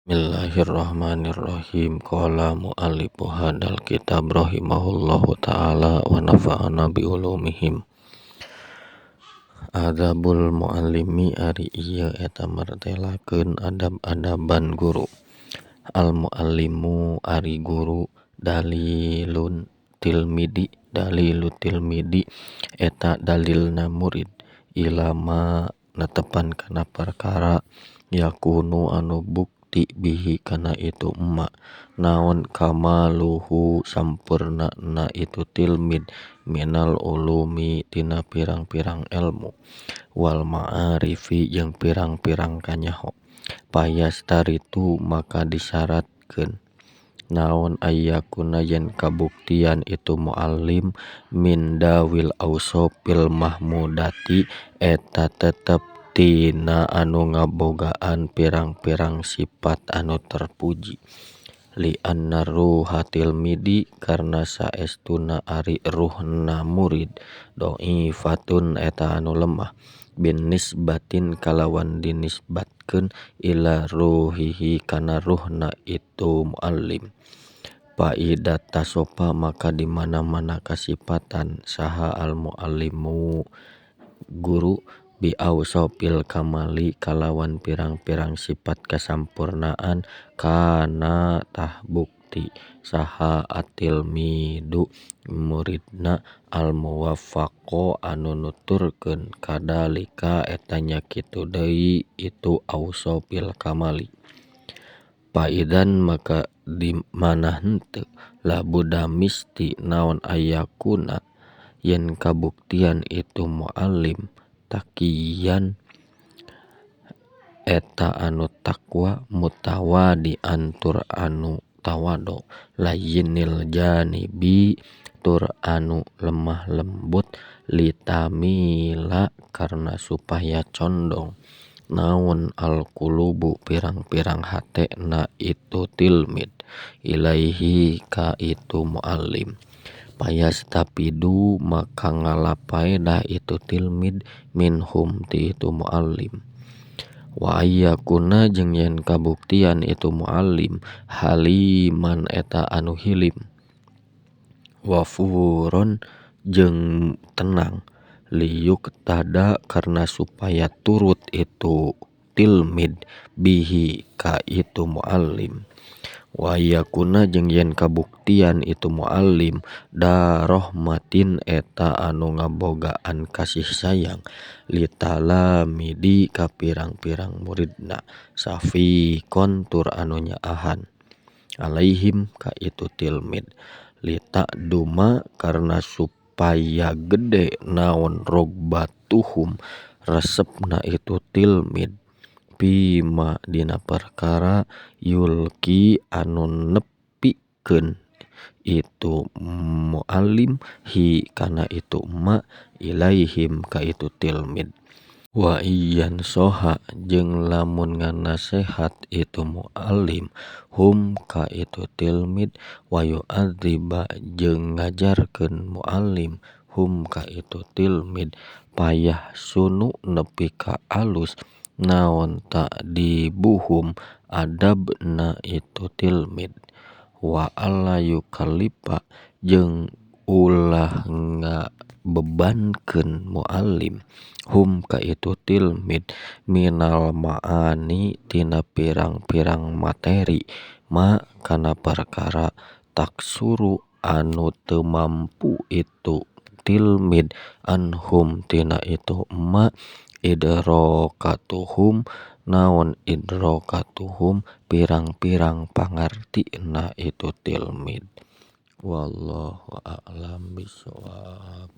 Bismillahirrahmanirrahim. Qala mu'allifu hadal kitab rahimahullahu ta'ala wa nafa'ana bi ulumihim. Adabul muallimi ari ieu eta martelakeun adab-adaban guru. Al muallimu ari guru dalilun tilmidi eta dalilna murid ilama netepan kana perkara yakunu anu bukti bihi kana itu emak naon kamaluhu sampurna na itu tilmid minal ulumi tina pirang-pirang ilmu wal ma'arifi jeung pirang-pirang kanyaho payastaritu maka disyaratkeun naon ayyakuna yen kabuktian itu muallim min dawil ausopil mahmudati eta tetep tina anu ngabogaan pirang-pirang sifat anu terpuji li anna ruha tilmidi karna saestuna ari ruhna murid doifatun eta anu lemah bin nisbatin kalawan dinisbatkeun ila ruhihi kana ruhna itu muallim Faidat tasopa maka di mana-mana kasifatan saha al muallimu guru bi ausopil kamali kalawan pirang-pirang sifat kasampurnaan kana tah bukti saha atilmidu muridna al muwaffaqo anu nuturkeun kadalika eta nya kitu deui itu ausopil kamali Paidan maka di mana henteu labuda misti naon ayakuna yen kabuktian itu muallim taqiyan eta anu taqwa mutawadian tur anu tawado layyinil janibi tur anu lemah lembut litamila karna supaya condong naon al-qulubu pirang-pirang hate na itu tilmid ilaihi ka itu muallim payastapidu maka ngalapaedah itu tilmid minhum ti itu muallim wa ayyakuna jeung yen kabuktian itu muallim haliman eta anu hilim wafuron jeung tenang liyuk tada karna supaya turut itu tilmid bihi ka itu muallim wa yakuna jeung yen kabuktian itu muallim darohmatin eta anu ngabogaan kasih sayang litalamidi ka pirang-pirang muridna safiqon tur anu nyaahan alaihim ka itu tilmid lita duma karna supaya gede naon rogbatuhum resepna itu tilmid bima dina perkara yulki anu nepikeun itu muallim hi kana itu emak ilaihim ka itu tilmid wa iyyan soha jeung lamun nganasehat itu muallim hum ka itu tilmid wa yu'adziba jeung ngajarkeun muallim hum ka itu tilmid payah sunu nepi ka alus naon tak dibuhum adabna itu tilmid wa alla yukallifa jeung ulah ngabebankeun muallim hum ka itu tilmid minal ma'ani tina pirang-pirang materi ma kana perkara taksuru anu teu mampu itu tilmid anhum tina itu emak idrokatuhum naon idrokatuhum pirang-pirang pangartina itu tilmid wallahu a'lam bishawab.